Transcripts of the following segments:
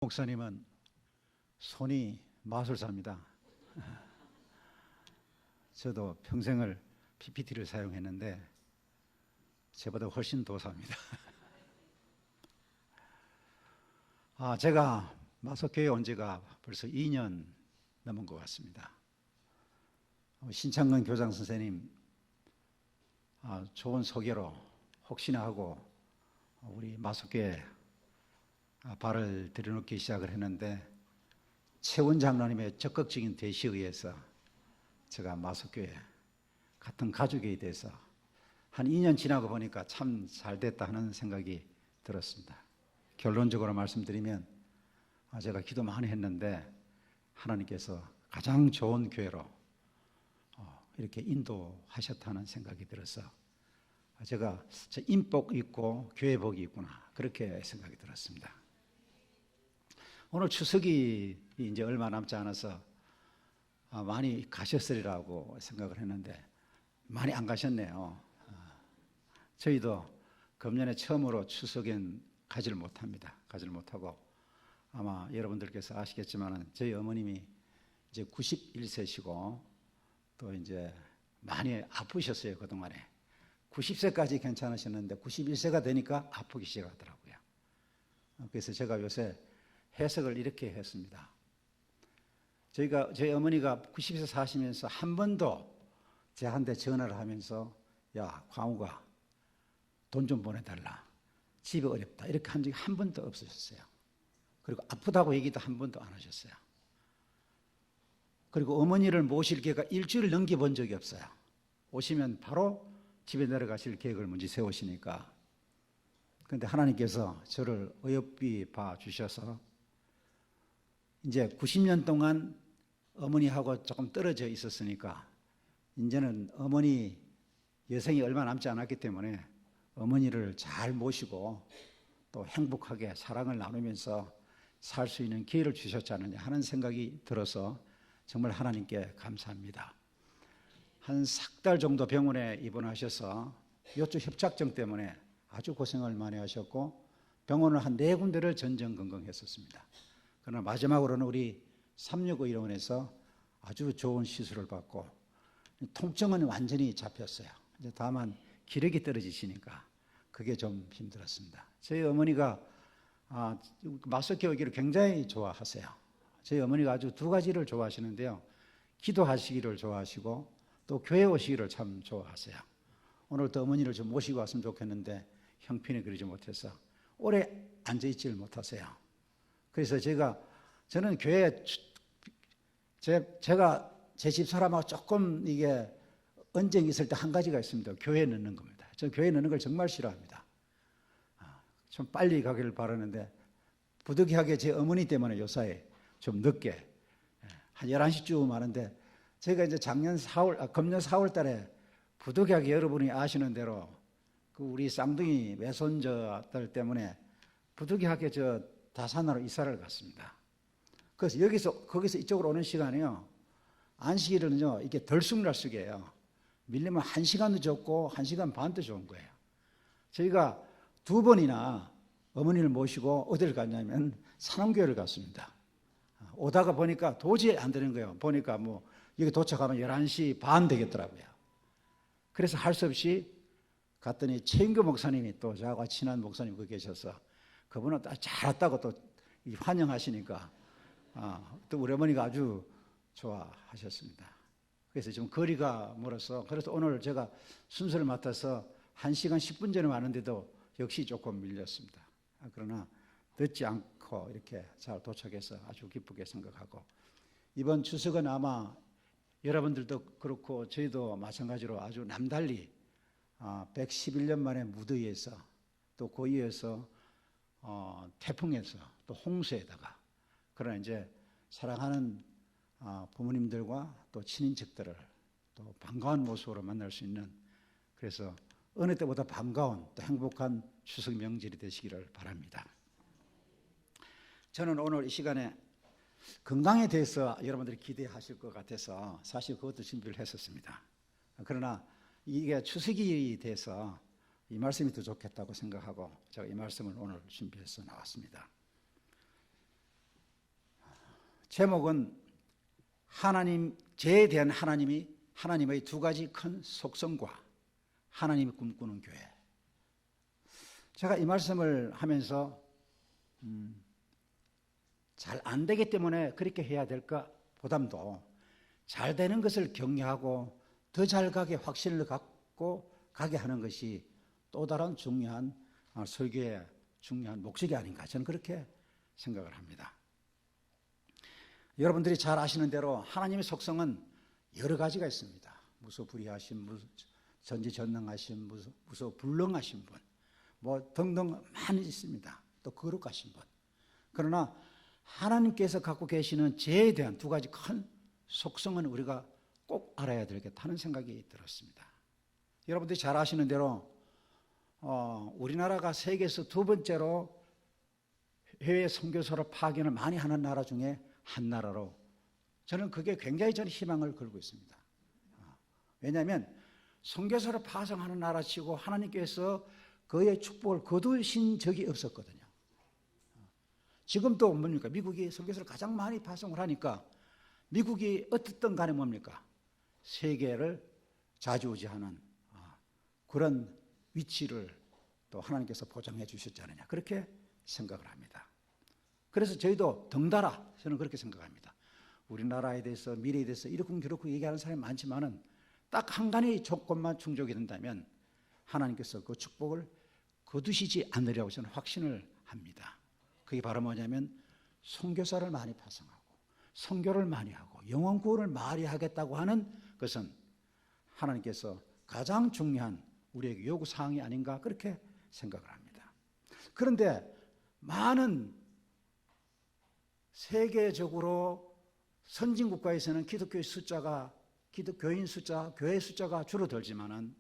목사님은 손이 마술사입니다. 저도 평생을 PPT를 사용했는데 저보다 훨씬 도사입니다. 제가 마석교회 온 지가 벌써 2년 넘은 것 같습니다. 신창근 교장 선생님 좋은 소개로 혹시나 하고 우리 마석교회 발을 들여놓기 시작을 했는데 최원 장로님의 적극적인 대시에 의해서 제가 마석교회 같은 가족에 대해서 한 2년 지나고 보니까 참 잘됐다 하는 생각이 들었습니다. 결론적으로 말씀드리면 제가 기도 많이 했는데 하나님께서 가장 좋은 교회로 이렇게 인도하셨다는 생각이 들어서 제가 인복 있고 교회 복이 있구나 그렇게 생각이 들었습니다. 오늘 추석이 이제 얼마 남지 않아서 많이 가셨으리라고 생각을 했는데 많이 안 가셨네요. 저희도 금년에 처음으로 추석엔 가지를 못합니다. 가지를 못하고 아마 여러분들께서 아시겠지만 저희 어머님이 이제 91세시고 또 이제 많이 아프셨어요. 그동안에 90세까지 괜찮으셨는데 91세가 되니까 아프기 시작하더라고요. 그래서 제가 요새 해석을 이렇게 했습니다. 저희 어머니가 90세 사시면서 한 번도 저한테 전화를 하면서 야 광우가 돈 좀 보내달라, 집이 어렵다 이렇게 한 적이 한 번도 없으셨어요. 그리고 아프다고 얘기도 한 번도 안 하셨어요. 그리고 어머니를 모실 기회가 일주일 넘겨본 적이 없어요. 오시면 바로 집에 내려가실 계획을 먼저 세우시니까. 그런데 하나님께서 저를 어여삐 봐주셔서 이제 90년 동안 어머니하고 조금 떨어져 있었으니까 이제는 어머니 여생이 얼마 남지 않았기 때문에 어머니를 잘 모시고 또 행복하게 사랑을 나누면서 살 수 있는 기회를 주셨지 않느냐 하는 생각이 들어서 정말 하나님께 감사합니다. 한 석 달 정도 병원에 입원하셔서 요쪽 협착증 때문에 아주 고생을 많이 하셨고 병원을 한 4군데를 전전긍긍했었습니다. 그러나 마지막으로는 우리 365일원에서 아주 좋은 시술을 받고 통증은 완전히 잡혔어요. 이제 다만 기력이 떨어지시니까 그게 좀 힘들었습니다. 저희 어머니가 마석교회 오기를 굉장히 좋아하세요. 저희 어머니가 아주 두 가지를 좋아하시는데요. 기도하시기를 좋아하시고 또 교회 오시기를 참 좋아하세요. 오늘 또 어머니를 좀 모시고 왔으면 좋겠는데 형편이 그러지 못해서 오래 앉아있지를 못하세요. 그래서 저는 교회에 제가 제 집사람하고 조금 이게 언쟁이 있을 때 한 가지가 있습니다. 교회에 넣는 겁니다. 저 교회에 넣는 걸 정말 싫어합니다. 좀 빨리 가기를 바라는데 부득이하게 제 어머니 때문에 요사이 좀 늦게 한 11시쯤 하는데 제가 이제 금년 4월 달에 부득이하게 여러분이 아시는 대로 그 우리 쌍둥이 외손자들 때문에 부득이하게 저 다산으로 이사를 갔습니다. 그래서 거기서 이쪽으로 오는 시간이요. 안식일은요, 이게 들쑥날쑥이에요. 밀리면 1시간 늦었고 1시간 반도 좋은 거예요. 저희가 2번이나 어머니를 모시고 어디를 갔냐면 산암교회를 갔습니다. 오다가 보니까 도저히 안 되는 거예요. 보니까 여기 도착하면 11시 반 되겠더라고요. 그래서 할 수 없이 갔더니 최인교 목사님이 또 저하고 친한 목사님 거기 계셔서 그분은 잘 왔다고 또 환영하시니까 또 우리 어머니가 아주 좋아하셨습니다. 그래서 좀 거리가 멀어서 그래서 오늘 제가 순서를 맡아서 1시간 10분 전에 왔는데도 역시 조금 밀렸습니다. 그러나 늦지 않고 이렇게 잘 도착해서 아주 기쁘게 생각하고 이번 추석은 아마 여러분들도 그렇고 저희도 마찬가지로 아주 남달리 111년 만에 무더위에서 또 고위에서 태풍에서 또 홍수에다가 그러나 이제 사랑하는 부모님들과 또 친인척들을 또 반가운 모습으로 만날 수 있는 그래서 어느 때보다 반가운 또 행복한 추석 명절이 되시기를 바랍니다. 저는 오늘 이 시간에 건강에 대해서 여러분들이 기대하실 것 같아서 사실 그것도 준비를 했었습니다. 그러나 이게 추석이 돼서 이 말씀이 더 좋겠다고 생각하고 제가 이 말씀을 오늘 준비해서 나왔습니다. 제목은 하나님, 죄에 대한 하나님의 두 가지 큰 속성과 하나님이 꿈꾸는 교회. 제가 이 말씀을 하면서 잘 안 되기 때문에 그렇게 해야 될까 보담도 잘 되는 것을 격려하고 더 잘 가게 확신을 갖고 가게 하는 것이 또 다른 중요한 설교의 중요한 목적이 아닌가, 저는 그렇게 생각을 합니다. 여러분들이 잘 아시는 대로 하나님의 속성은 여러 가지가 있습니다. 무소불위하신, 전지전능하신, 무소불능하신 분, 뭐 등등 많이 있습니다. 또 거룩하신 분. 그러나 하나님께서 갖고 계시는 죄에 대한 두 가지 큰 속성은 우리가 꼭 알아야 되겠다는 생각이 들었습니다. 여러분들이 잘 아시는 대로 우리나라가 세계에서 두 번째로 해외 선교사로 파견을 많이 하는 나라 중에 한 나라로, 저는 그게 굉장히 희망을 걸고 있습니다. 왜냐하면 선교사로 파송하는 나라치고 하나님께서 그의 축복을 거두신 적이 없었거든요. 지금도 뭡니까? 미국이 선교사를 가장 많이 파송을 하니까 미국이 어떻든 간에 뭡니까? 세계를 좌지우지하는 그런 위치를 또 하나님께서 보장해 주셨지 않느냐, 그렇게 생각을 합니다. 그래서 저희도 덩달아 저는 그렇게 생각합니다. 우리나라에 대해서, 미래에 대해서 이렇고 저렇고 얘기하는 사람이 많지만은 딱 한 가지 조건만 충족이 된다면 하나님께서 그 축복을 거두시지 않으리라고 저는 확신을 합니다. 그게 바로 뭐냐면 선교사를 많이 파송하고 선교를 많이 하고 영혼 구원을 많이 하겠다고 하는 것은 하나님께서 가장 중요한 우리에게 요구사항이 아닌가, 그렇게 생각을 합니다. 그런데 많은 세계적으로 선진국가에서는 기독교인 숫자가 교회 숫자가 줄어들지만은,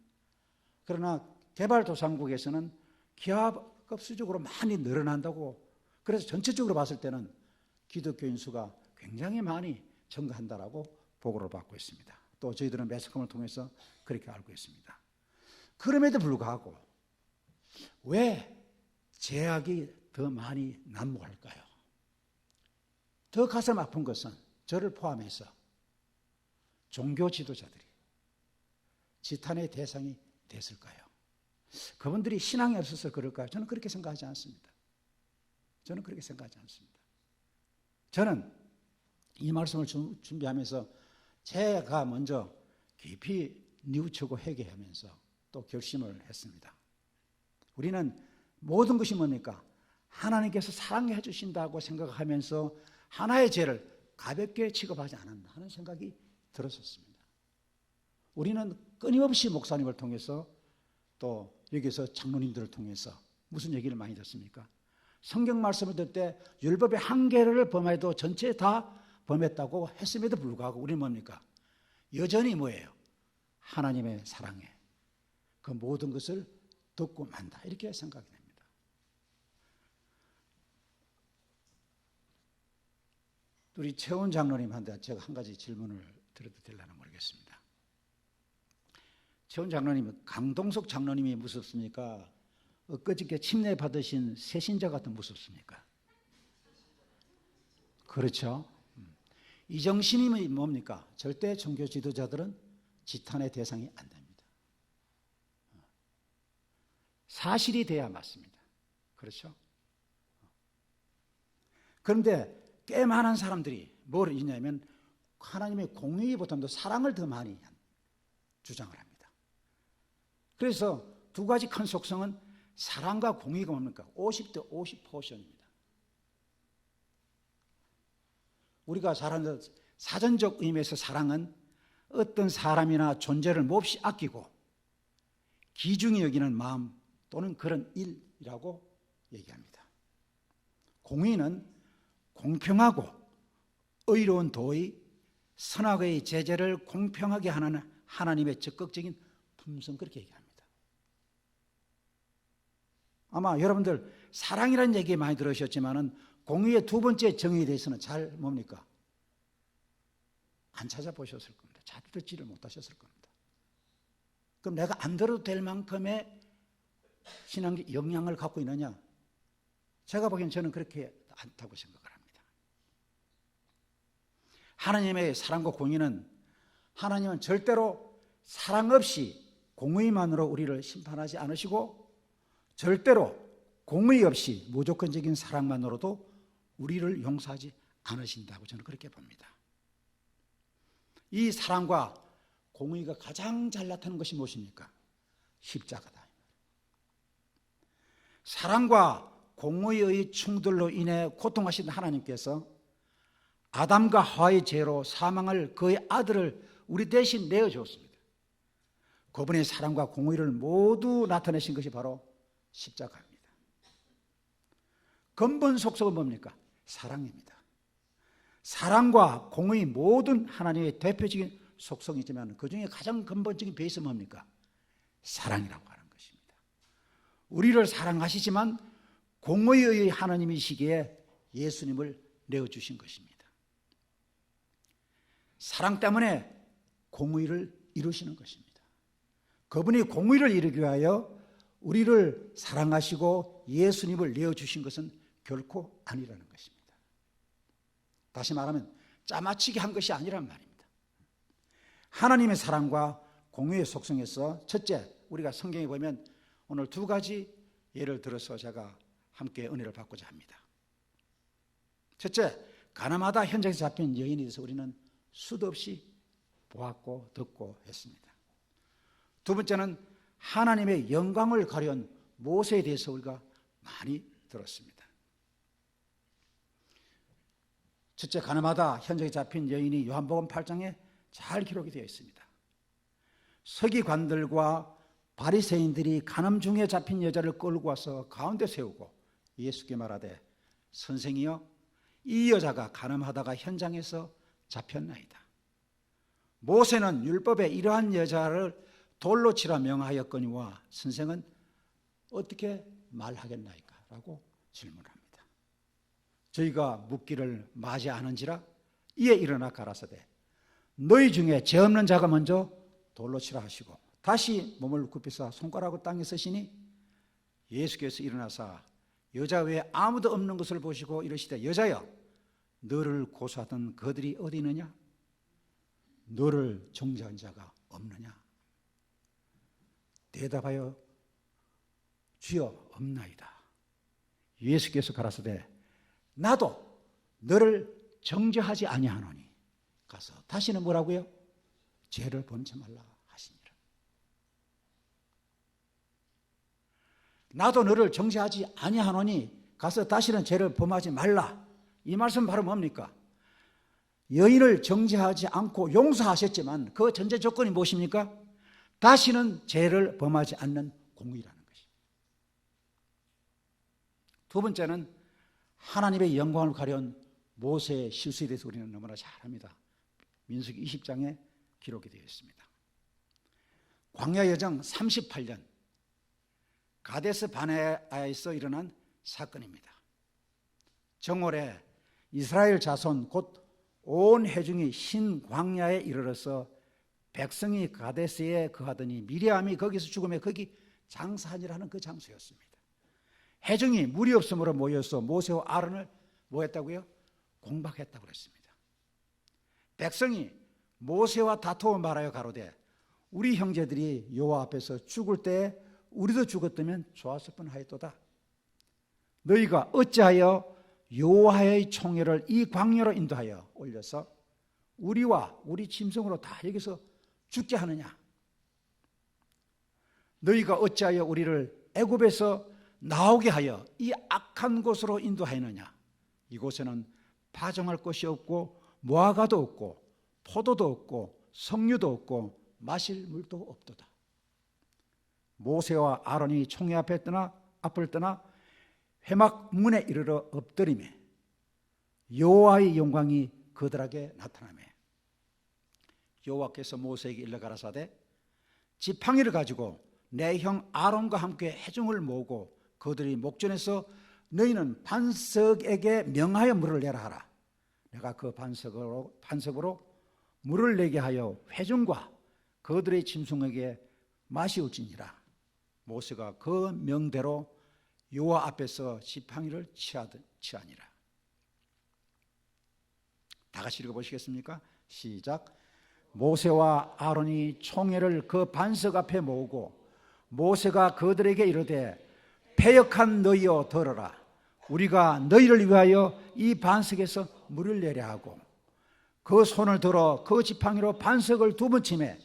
그러나 개발도상국에서는 기하급수적으로 많이 늘어난다고, 그래서 전체적으로 봤을 때는 기독교인 수가 굉장히 많이 증가한다라고 보고를 받고 있습니다. 또 저희들은 매스컴을 통해서 그렇게 알고 있습니다. 그럼에도 불구하고 왜 죄악이 더 많이 난무할까요? 더 가슴 아픈 것은 저를 포함해서 종교 지도자들이 지탄의 대상이 됐을까요? 그분들이 신앙이 없어서 그럴까요? 저는 그렇게 생각하지 않습니다. 저는 그렇게 생각하지 않습니다. 저는 이 말씀을 준비하면서 제가 먼저 깊이 뉘우치고 회개하면서 또 결심을 했습니다. 우리는 모든 것이 뭡니까? 하나님께서 사랑해 주신다고 생각하면서 하나의 죄를 가볍게 취급하지 않는다 하는 생각이 들었었습니다. 우리는 끊임없이 목사님을 통해서 또 여기서 장로님들을 통해서 무슨 얘기를 많이 듣습니까? 성경 말씀을 들 때 율법의 한 개를 범해도 전체 다 범했다고 했음에도 불구하고 우리는 뭡니까? 여전히 뭐예요? 하나님의 사랑에 그 모든 것을 듣고 만다, 이렇게 생각이 됩니다. 우리 최원 장로님한테 제가 한 가지 질문을 드려도 되려나 모르겠습니다. 최원 장로님, 강동석 장로님이 무섭습니까? 엊그저께 침례 받으신 새신자가 더 무섭습니까? 그렇죠. 이정신님이 뭡니까? 절대 종교 지도자들은 지탄의 대상이 안 됩니다. 사실이 돼야 맞습니다. 그렇죠? 그런데 꽤 많은 사람들이 뭘 있냐면 하나님의 공의보다도 사랑을 더 많이 주장을 합니다. 그래서 두 가지 큰 속성은 사랑과 공의가 뭡니까? 50대 50 포션입니다. 우리가 잘 아는 사전적 의미에서 사랑은 어떤 사람이나 존재를 몹시 아끼고 귀중히 여기는 마음 또는 그런 일이라고 얘기합니다. 공의는 공평하고 의로운 도의, 선악의 제재를 공평하게 하는 하나님의 적극적인 품성, 그렇게 얘기합니다. 아마 여러분들 사랑이라는 얘기 많이 들으셨지만은 공의의 두 번째 정의에 대해서는 잘 뭡니까? 안 찾아보셨을 겁니다. 잘 듣지를 못하셨을 겁니다. 그럼 내가 안 들어도 될 만큼의 신앙 영향을 갖고 있느냐? 제가 보기엔 저는 그렇게 않다고 생각을 합니다. 하나님의 사랑과 공의는, 하나님은 절대로 사랑 없이 공의만으로 우리를 심판하지 않으시고 절대로 공의 없이 무조건적인 사랑만으로도 우리를 용서하지 않으신다고 저는 그렇게 봅니다. 이 사랑과 공의가 가장 잘 나타나는 것이 무엇입니까? 십자가다. 사랑과 공의의 충돌로 인해 고통하신 하나님께서 아담과 하와의 죄로 사망을 그의 아들을 우리 대신 내어주었습니다. 그분의 사랑과 공의를 모두 나타내신 것이 바로 십자가입니다. 근본 속성은 뭡니까? 사랑입니다. 사랑과 공의 모든 하나님의 대표적인 속성이지만 그 중에 가장 근본적인 베이스는 뭡니까? 사랑이라고 하는 것입니다. 우리를 사랑하시지만 공의의 하나님이시기에 예수님을 내어주신 것입니다. 사랑 때문에 공의를 이루시는 것입니다. 그분이 공의를 이루기 위하여 우리를 사랑하시고 예수님을 내어주신 것은 결코 아니라는 것입니다. 다시 말하면 짜맞추게 한 것이 아니란 말입니다. 하나님의 사랑과 공의의 속성에서 첫째, 우리가 성경에 보면 오늘 두 가지 예를 들어서 제가 함께 은혜를 받고자 합니다. 첫째, 가늠하다 현장에서 잡힌 여인에 대해서 우리는 수도 없이 보았고 듣고 했습니다. 두 번째는 하나님의 영광을 가려운 모세에 대해서 우리가 많이 들었습니다. 첫째, 가늠하다 현장에 잡힌 여인이 요한복음 8장에 잘 기록이 되어 있습니다. 서기관들과 바리새인들이 간음 중에 잡힌 여자를 끌고 와서 가운데 세우고 예수께 말하되, 선생이여, 이 여자가 간음하다가 현장에서 잡혔나이다. 모세는 율법에 이러한 여자를 돌로 치라 명하였거니와 선생은 어떻게 말하겠나이까? 라고 질문합니다. 저희가 묻기를 맞이하는지라 이에 일어나 가라사대, 너희 중에 죄 없는 자가 먼저 돌로 치라 하시고 다시 몸을 굽히사 손가락을 땅에 쓰시니 예수께서 일어나사 여자 외에 아무도 없는 것을 보시고 이르시되, 여자여, 너를 고소하던 그들이 어디 있느냐? 너를 정죄한 자가 없느냐? 대답하여 주여 없나이다. 예수께서 가라사대, 나도 너를 정죄하지 아니하노니. 가서 다시는 뭐라고요? 죄를 범치 말라 하시니라. 나도 너를 정죄하지 아니하노니 가서 다시는 죄를 범하지 말라. 이 말씀 바로 뭡니까? 여인을 정죄하지 않고 용서하셨지만 그 전제 조건이 무엇입니까? 다시는 죄를 범하지 않는 공의라는 것입니다. 두 번째는 하나님의 영광을 가려운 모세의 실수에 대해서 우리는 너무나 잘 압니다. 민수기 20장에 기록이 되어 있습니다. 광야 여정 38년 가데스 바네아에서 일어난 사건입니다. 정월에 이스라엘 자손 곧 온 회중이 신광야에 이르러서 백성이 가데스에 거하더니 미리암이 거기서 죽음에 거기 장사하니라는 그 장소였습니다. 회중이 물이 없으므로 모여서 모세와 아론을 뭐 했다고요? 공박했다고 그랬습니다. 백성이 모세와 다투어 말하여 가로되, 우리 형제들이 여호와 앞에서 죽을 때 우리도 죽었다면 좋았을 뻔하였도다. 너희가 어찌하여 여호와의 총회를 이 광야로 인도하여 올려서 우리와 우리 짐승으로 다 여기서 죽게 하느냐? 너희가 어찌하여 우리를 애굽에서 나오게 하여 이 악한 곳으로 인도하였느냐? 이곳에는 파종할 것이 없고 무화과도 없고 포도도 없고 석류도 없고 마실 물도 없도다. 모세와 아론이 총회 앞을 떠나 회막 문에 이르러 엎드리매 여호와의 영광이 그들에게 나타나매 여호와께서 모세에게 일러 가라사대, 지팡이를 가지고 내 형 아론과 함께 회중을 모으고 그들이 목전에서 너희는 반석에게 명하여 물을 내라 하라. 내가 그 반석으로 물을 내게 하여 회중과 그들의 짐승에게 마시울지니라. 모세가 그 명대로 여호와 앞에서 지팡이를 취하니라. 다 같이 읽어보시겠습니까? 시작. 모세와 아론이 총회를 그 반석 앞에 모으고 모세가 그들에게 이르되 패역한 너희여 들어라. 우리가 너희를 위하여 이 반석에서 물을 내려 하고 그 손을 들어 그 지팡이로 반석을 두 번 치매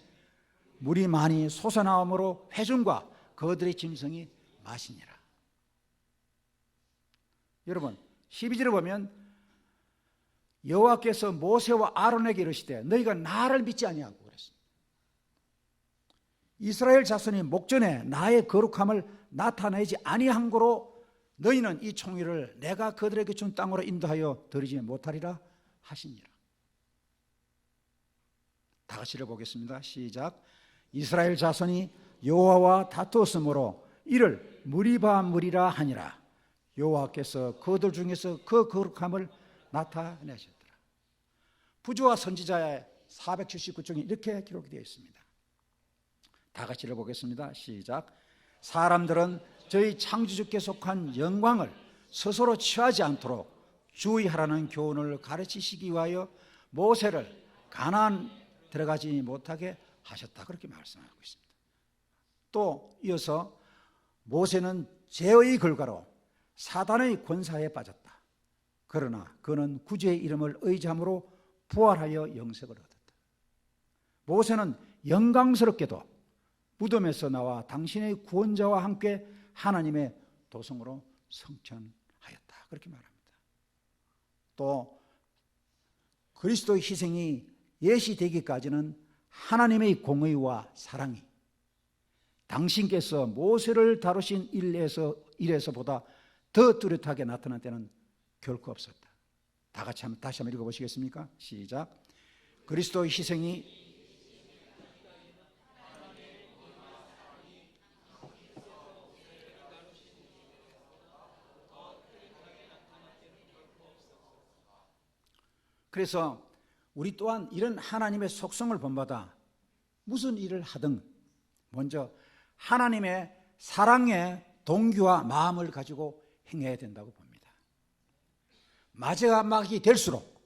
물이 많이 솟아나오므로 회중과 그들의 짐승이 마시니라. 여러분 12절에 보면 여호와께서 모세와 아론에게 이르시되 너희가 나를 믿지 아니하고 그랬습니다. 이스라엘 자손이 목전에 나의 거룩함을 나타내지 아니한 고로 너희는 이 총회를 내가 그들에게 준 땅으로 인도하여 드리지 못하리라 하시니라. 다 같이 읽어보겠습니다. 시작. 이스라엘 자손이 여호와와 다투었으므로 이를 무리바 하니라. 여호와께서 그들 중에서 그 거룩함을 나타내셨더라. 부조와 선지자의 479쪽에 이렇게 기록되어 있습니다. 다 같이 읽어보겠습니다. 시작. 사람들은 저희 창조주께 속한 영광을 스스로 취하지 않도록 주의하라는 교훈을 가르치시기 위하여 모세를 가나안 들어가지 못하게 하셨다. 그렇게 말씀하고 있습니다. 또 이어서 모세는 죄의 결과로 사단의 권사에 빠졌다. 그러나 그는 구주의 이름을 의지함으로 부활하여 영생을 얻었다. 모세는 영광스럽게도 무덤에서 나와 당신의 구원자와 함께 하나님의 도성으로 성천하였다. 그렇게 말합니다. 또 그리스도의 희생이 예시되기까지는 하나님의 공의와 사랑이 당신께서 모세를 다루신 일에서보다 더 뚜렷하게 나타난 때는 결코 없었다. 다 같이 다시 한번 읽어보시겠습니까? 시작. 그리스도의 희생이 그래서 우리 또한 이런 하나님의 속성을 본받아 무슨 일을 하든 먼저 하나님의 사랑의 동기와 마음을 가지고 행해야 된다고 봅니다. 마지막이 될수록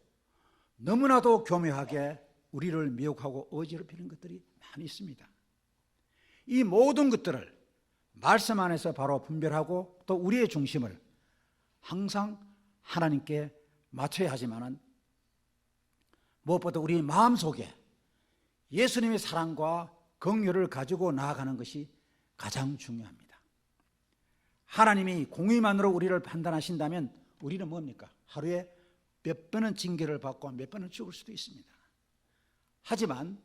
너무나도 교묘하게 우리를 미혹하고 어지럽히는 것들이 많이 있습니다. 이 모든 것들을 말씀 안에서 바로 분별하고 또 우리의 중심을 항상 하나님께 맞춰야 하지만은 무엇보다 우리 마음속에 예수님의 사랑과 긍휼을 가지고 나아가는 것이 가장 중요합니다. 하나님이 공의만으로 우리를 판단하신다면 우리는 뭡니까? 하루에 몇 번은 징계를 받고 몇 번은 죽을 수도 있습니다. 하지만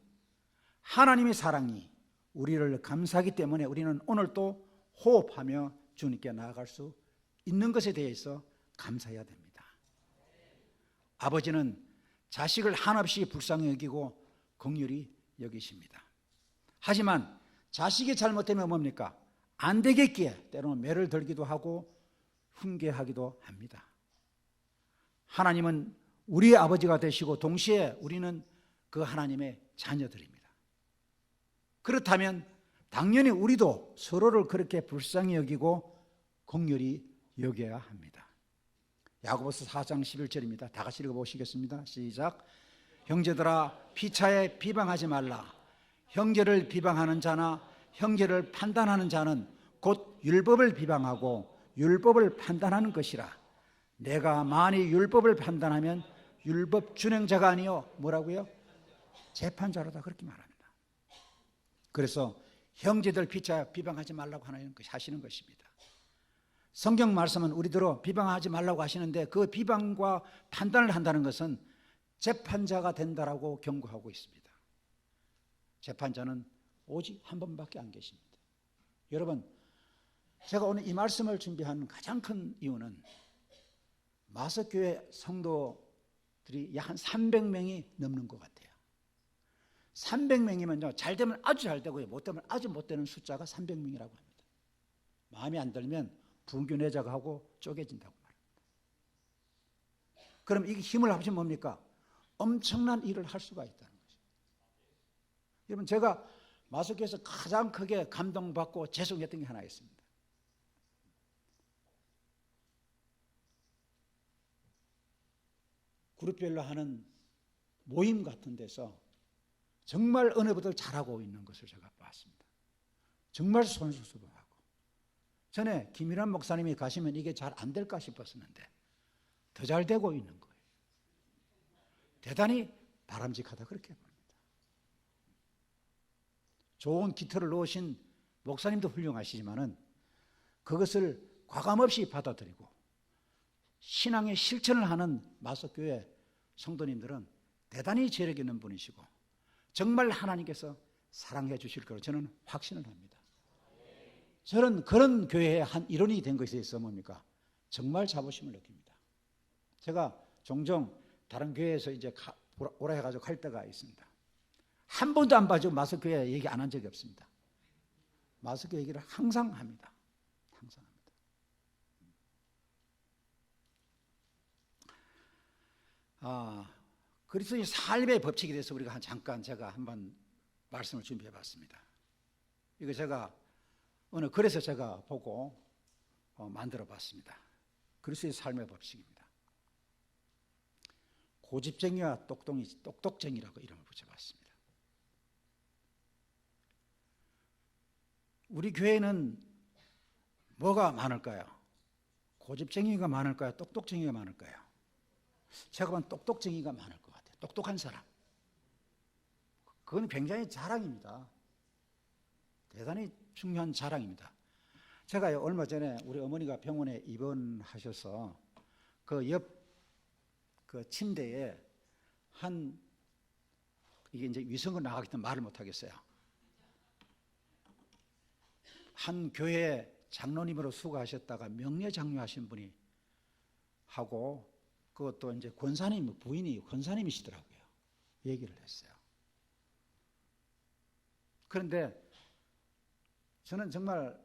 하나님의 사랑이 우리를 감싸기 때문에 우리는 오늘 또 호흡하며 주님께 나아갈 수 있는 것에 대해서 감사해야 됩니다. 아버지는 자식을 한없이 불쌍히 여기고 긍휼히 여기십니다. 하지만 자식이 잘못되면 뭡니까? 안 되겠기에 때로는 매를 들기도 하고 훈계하기도 합니다. 하나님은 우리의 아버지가 되시고 동시에 우리는 그 하나님의 자녀들입니다. 그렇다면 당연히 우리도 서로를 그렇게 불쌍히 여기고 긍휼히 여겨야 합니다. 야고보서 4장 11절입니다. 다 같이 읽어보시겠습니다. 시작. 형제들아 피차에 비방하지 말라. 형제를 비방하는 자나 형제를 판단하는 자는 곧 율법을 비방하고 율법을 판단하는 것이라. 내가 만일 율법을 판단하면 율법 준행자가 아니요 뭐라고요? 재판자로다. 그렇게 말합니다. 그래서 형제들 피차 비방하지 말라고 하시는 것입니다. 성경 말씀은 우리들로 비방하지 말라고 하시는데 그 비방과 판단을 한다는 것은 재판자가 된다라고 경고하고 있습니다. 재판자는 오직 한 분밖에 안 계십니다. 여러분, 제가 오늘 이 말씀을 준비한 가장 큰 이유는 마석교회 성도들이 약 한 300명이 넘는 것 같아요. 300명이면요, 잘 되면 아주 잘 되고요, 못 되면 아주 못 되는 숫자가 300명이라고 합니다. 마음에 안 들면 분교내자가 하고 쪼개진다고 말합니다. 그럼 이게 힘을 합치면 뭡니까? 엄청난 일을 할 수가 있다는 거죠. 여러분, 제가 마석교회에서 가장 크게 감동받고 죄송했던 게 하나 있습니다. 그룹별로 하는 모임 같은 데서 정말 은혜보다를 잘하고 있는 것을 제가 봤습니다. 정말 손수수하고. 전에 김일환 목사님이 가시면 이게 잘 안 될까 싶었었는데 더 잘 되고 있는 거예요. 대단히 바람직하다 그렇게 봅니다. 좋은 기틀을 놓으신 목사님도 훌륭하시지만은 그것을 과감없이 받아들이고 신앙의 실천을 하는 마석교회 성도님들은 대단히 재력 있는 분이시고 정말 하나님께서 사랑해 주실 거로 저는 확신을 합니다. 저는 그런 교회의 한 일원이 된 것에 있어서 뭡니까? 정말 자부심을 느낍니다. 제가 종종 다른 교회에서 이제 오라 해가지고 갈 때가 있습니다. 한 번도 안 봐주고 마석교회 얘기 안 한 적이 없습니다. 마석교회 얘기를 항상 합니다. 항상 합니다. 그리스도의 삶의 법칙에 대해서 우리가 잠깐 제가 한번 말씀을 준비해 봤습니다. 이거 제가 어느 글에서 제가 보고 만들어 봤습니다. 그리스도의 삶의 법칙입니다. 고집쟁이와 똑똑쟁이라고 이름을 붙여봤습니다. 우리 교회는 뭐가 많을까요? 고집쟁이가 많을까요? 똑똑쟁이가 많을까요? 제가 보면 똑똑쟁이가 많을 것 같아요. 똑똑한 사람. 그건 굉장히 자랑입니다. 대단히 중요한 자랑입니다. 제가 얼마 전에 우리 어머니가 병원에 입원하셔서 그 옆 그 침대에 이게 이제 위성을 나가기 때문에 말을 못 하겠어요. 한 교회 장로님으로 수고하셨다가 명예장류하신 분이 하고 그것도 이제 권사님 부인이 권사님이시더라고요. 얘기를 했어요. 그런데 저는 정말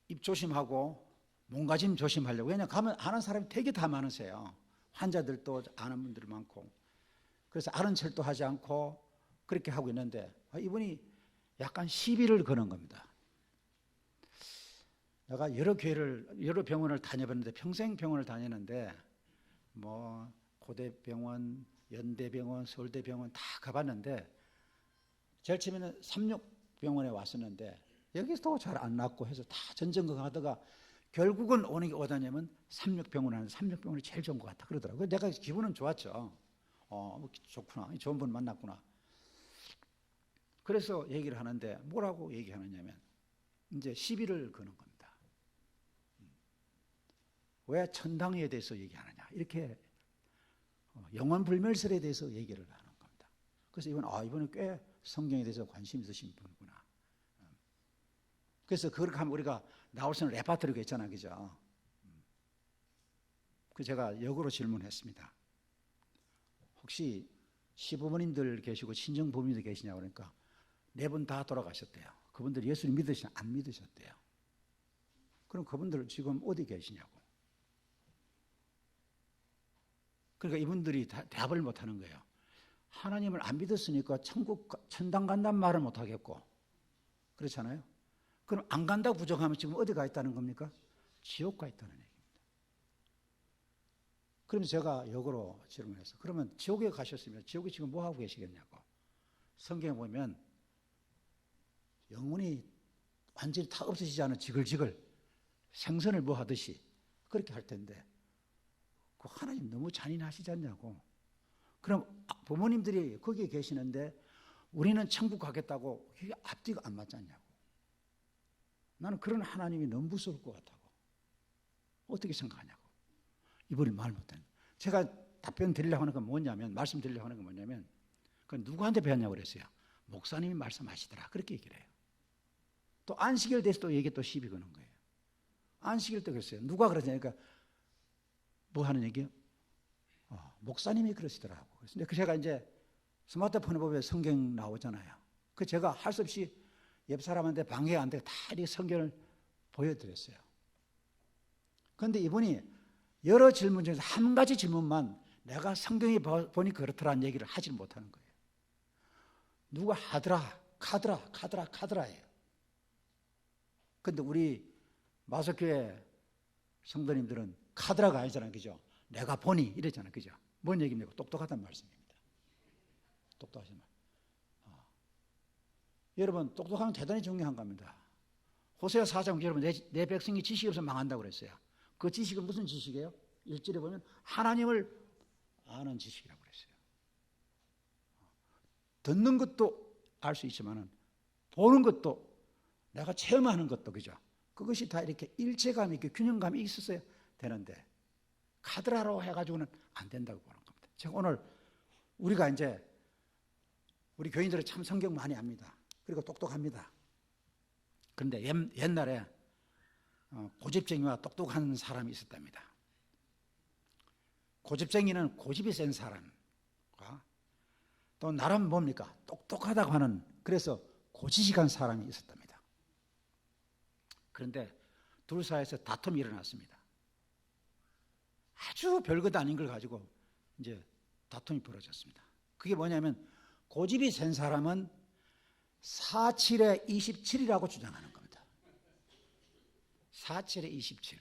입 조심하고 몸가짐 조심하려고. 왜냐하면 가면 아는 사람이 되게 다 많으세요. 환자들도 아는 분들이 많고. 그래서 아는 척도 하지 않고 그렇게 하고 있는데 이분이 약간 시비를 거는 겁니다. 내가 여러 병원을 다녀봤는데 평생 병원을 다녔는데 뭐 고대병원, 연대병원, 서울대병원 다 가봤는데 제일 처음에는 삼육병원에 왔었는데 여기서도 잘 안 낫고 해서 다 전전긍긍하다가 결국은 어느 게 오다냐면 삼육병원에 왔는데 삼육병원이 제일 좋은 것 같다 그러더라고요. 내가 기분은 좋았죠. 좋구나. 좋은 분 만났구나. 그래서 얘기를 하는데 뭐라고 얘기하느냐면 이제 시비를 거는 겁니다. 왜 천당에 대해서 얘기하느냐 이렇게 영원불멸설에 대해서 얘기를 하는 겁니다. 그래서 이분은 꽤 성경에 대해서 관심 있으신 분이구나. 그래서 그렇게 하면 우리가 나올 수 있는 레파토리가 있잖아요. 그죠? 그래서 제가 역으로 질문했습니다. 혹시 시부모님들 계시고 친정부모님들 계시냐고 그러니까 4분 다 돌아가셨대요. 그분들 예수님 믿으시냐? 안 믿으셨대요. 그럼 그분들 지금 어디 계시냐고. 그러니까 이분들이 대답을 못 하는 거예요. 하나님을 안 믿었으니까 천당 간다는 말을 못 하겠고. 그렇잖아요. 그럼 안 간다고 부정하면 지금 어디 가 있다는 겁니까? 지옥 가 있다는 얘기입니다. 그러면 제가 역으로 질문해서 그러면 지옥에 가셨으면 지옥에 지금 뭐 하고 계시겠냐고. 성경에 보면 영혼이 완전히 다 없어지지 않은 지글지글 생선을 뭐 하듯이 그렇게 할 텐데 그 하나님 너무 잔인하시지 않냐고. 그럼 부모님들이 거기에 계시는데 우리는 천국 가겠다고 이게 앞뒤가 안 맞지 않냐고. 나는 그런 하나님이 너무 무서울 것 같다고. 어떻게 생각하냐고. 이분이 말 못하는. 제가 답변 드리려고 하는 건 뭐냐면, 말씀 드리려고 하는 건 뭐냐면, 그건 누구한테 배웠냐고 그랬어요. 목사님이 말씀하시더라. 그렇게 얘기를 해요. 또 안식일 대해서 또 얘기 또 시비 거는 거예요. 안식일 때 그랬어요. 누가 그러냐니까 뭐 하는 얘기요? 목사님이 그러시더라고. 그래서 제가 이제 스마트폰에 보면 성경 나오잖아요. 그 제가 할 수 없이 옆 사람한테 방해가 안 되고 다 이렇게 성경을 보여드렸어요. 그런데 이분이 여러 질문 중에서 한 가지 질문만 내가 성경에 보니 그렇더라는 얘기를 하지 못하는 거예요. 누가 하더라, 카더라예요. 그런데 우리 마석교회 성도님들은 카드라가 아니잖아요. 그죠? 내가 보니 이랬잖아요. 그죠? 뭔 얘기입니까? 똑똑하다는 말씀입니다. 똑똑하신 말. 여러분, 똑똑한 건 대단히 중요한 겁니다. 호세아 4장 여러분, 내 백성이 지식이 없어 망한다고 그랬어요. 그 지식은 무슨 지식이에요? 1절에 보면 하나님을 아는 지식이라고 그랬어요. 듣는 것도 알 수 있지만 보는 것도 내가 체험하는 것도, 그죠? 그것이 다 이렇게 일체감 있게 균형감이 있었어야 되는데 카드라로 해가지고는 안 된다고 보는 겁니다. 제가 오늘 우리가 이제 우리 교인들은 참 성경 많이 압니다. 그리고 똑똑합니다. 그런데 옛날에 고집쟁이와 똑똑한 사람이 있었답니다. 고집쟁이는 고집이 센 사람과 또 나름 뭡니까? 똑똑하다고 하는, 그래서 고지식한 사람이 있었답니다. 그런데 둘 사이에서 다툼이 일어났습니다. 아주 별것 아닌 걸 가지고 이제 다툼이 벌어졌습니다. 그게 뭐냐면 고집이 센 사람은 4-7에 27이라고 주장하는 겁니다. 4-7에 27.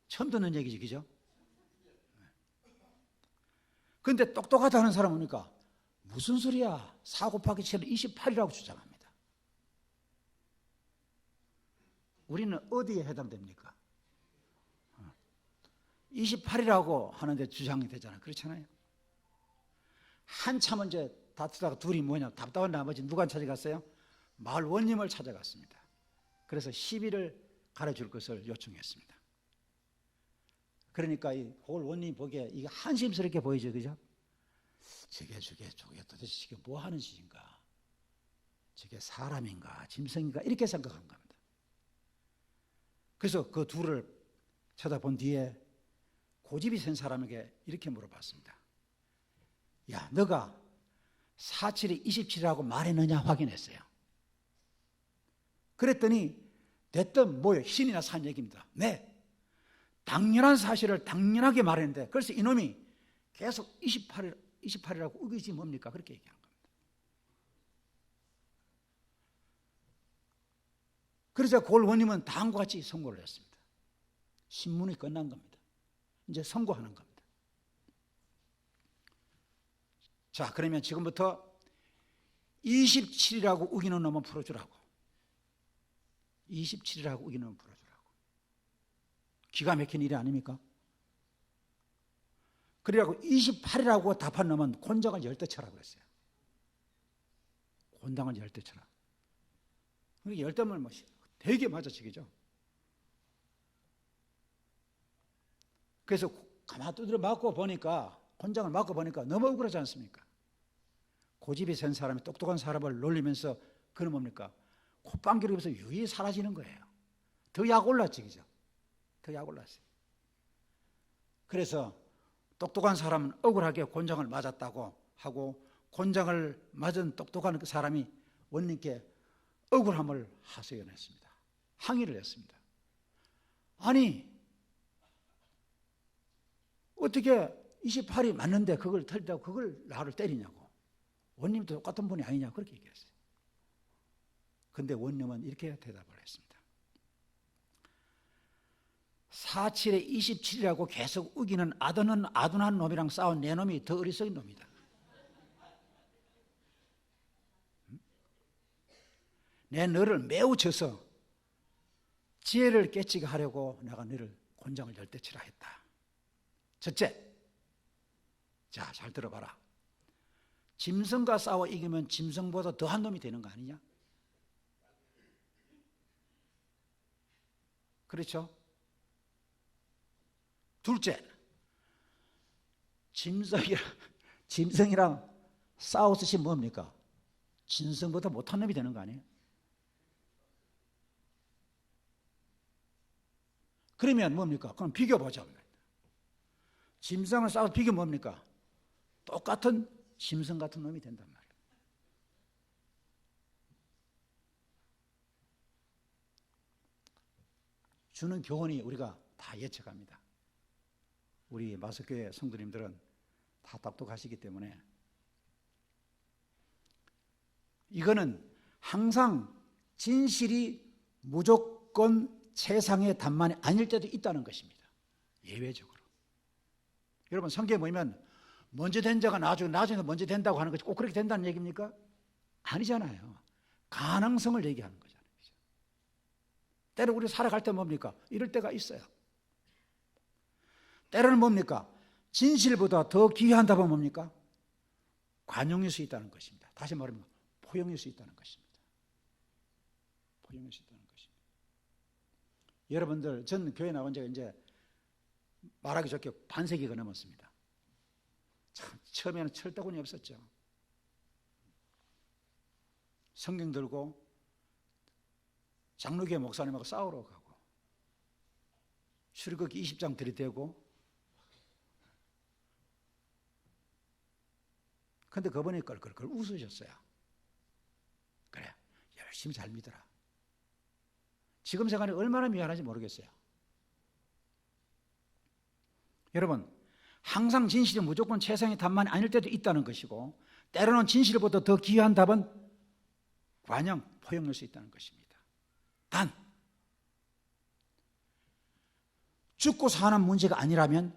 처음 듣는 얘기지, 그죠? 그런데 똑똑하다는 사람은 보니까 무슨 소리야? 4 곱하기 7은 28이라고 주장합니다. 우리는 어디에 해당됩니까? 28이라고 하는데 주장이 되잖아요. 그렇잖아요. 한참 이제 다투다가 둘이 뭐냐, 답답한 나머지 누가 찾아갔어요? 마을 원님을 찾아갔습니다. 그래서 시비를 가르칠 것을 요청했습니다. 그러니까 그걸 원님이 보기에 이게 한심스럽게 보이죠, 그죠? 저게 도대체 저게 뭐 하는 짓인가? 저게 사람인가 짐승인가 이렇게 생각한 겁니다. 그래서 그 둘을 쳐다본 뒤에 고집이 센 사람에게 이렇게 물어봤습니다. 야, 너가 4-7이 27이라고 말했느냐 확인했어요. 그랬더니 됐든 뭐요, 신이나 산 얘기입니다. 네, 당연한 사실을 당연하게 말했는데 그래서 이놈이 계속 28이라고 우기지 뭡니까? 그렇게 얘기한 겁니다. 그래서 골원님은 다음과 같이 선고를 했습니다. 신문이 끝난 겁니다. 이제 선고하는 겁니다. 자, 그러면 지금부터 27이라고 우기는 놈은 풀어주라고. 27이라고 우기는 놈은 풀어주라고. 기가 막힌 일이 아닙니까? 그래갖고 28이라고 답한 놈은 곤장을 10대 쳐라 그랬어요. 곤장을 10대 쳐라. 10대면 뭐 되게 맞아치기죠. 그래서 가만히 두드려 맞고 보니까, 곤장을 맞고 보니까 너무 억울하지 않습니까? 고집이 센 사람이 똑똑한 사람을 놀리면서 그는 뭡니까? 콧방귀로면서 유유히 사라지는 거예요. 더 약 올랐지, 그죠? 더 약 올랐어요. 그래서 똑똑한 사람은 억울하게 곤장을 맞았다고 하고, 곤장을 맞은 똑똑한 그 사람이 원님께 억울함을 하소연했습니다. 항의를 했습니다. 아니, 어떻게 28이 맞는데 그걸 틀리다고 그걸 나를 때리냐고. 원님도 똑같은 분이 아니냐 그렇게 얘기했어요. 근데 원님은 이렇게 대답을 했습니다. 4-7에 27이라고 계속 우기는 아둔한 놈이랑 싸운 내 놈이 더 어리석은 놈이다. 내 너를 매우 쳐서 지혜를 깨치게 하려고 내가 너를 곤장을 10대 치라 했다. 첫째, 자, 잘 들어봐라. 짐승과 싸워 이기면 짐승보다 더한 놈이 되는 거 아니냐? 그렇죠? 둘째, 짐승이랑 싸우듯이 뭡니까? 짐승보다 못한 놈이 되는 거 아니에요? 그러면 뭡니까? 그럼 비교보자. 짐승을 싸워서 비교 뭡니까? 똑같은 짐승 같은 놈이 된단 말이에요. 주는 교훈이 우리가 다 예측합니다. 우리 마석교회 성도님들은 다 똑똑하시기 때문에 이거는 항상 진실이 무조건 최상의 답만이 아닐 때도 있다는 것입니다. 예외적으로. 여러분 성경에 보면 먼저 된 자가 나중에 먼저 된다고 하는 것이 꼭 그렇게 된다는 얘기입니까? 아니잖아요. 가능성을 얘기하는 거잖아요. 때로 우리 살아갈 때 뭡니까? 이럴 때가 있어요. 때로는 뭡니까? 진실보다 더 귀한다면 뭡니까? 관용일 수 있다는 것입니다. 다시 말하면 포용일 수 있다는 것입니다. 포용일 수 있다는 것입니다. 여러분들, 전 교회 나온 지가 이제 말하기 좋게 반세기가 넘었습니다. 참 처음에는 철다군이 없었죠. 성경 들고 장로교회 목사님하고 싸우러 가고 출애굽기 20장 들이대고, 근데 그분이 껄껄껄 웃으셨어요. 그래, 열심히 잘 믿어라. 지금 생각하니 얼마나 미안한지 모르겠어요. 여러분, 항상 진실이 무조건 최상의 답만이 아닐 때도 있다는 것이고, 때로는 진실보다 더 귀한 답은 관용, 포용일 수 있다는 것입니다. 단, 죽고 사는 문제가 아니라면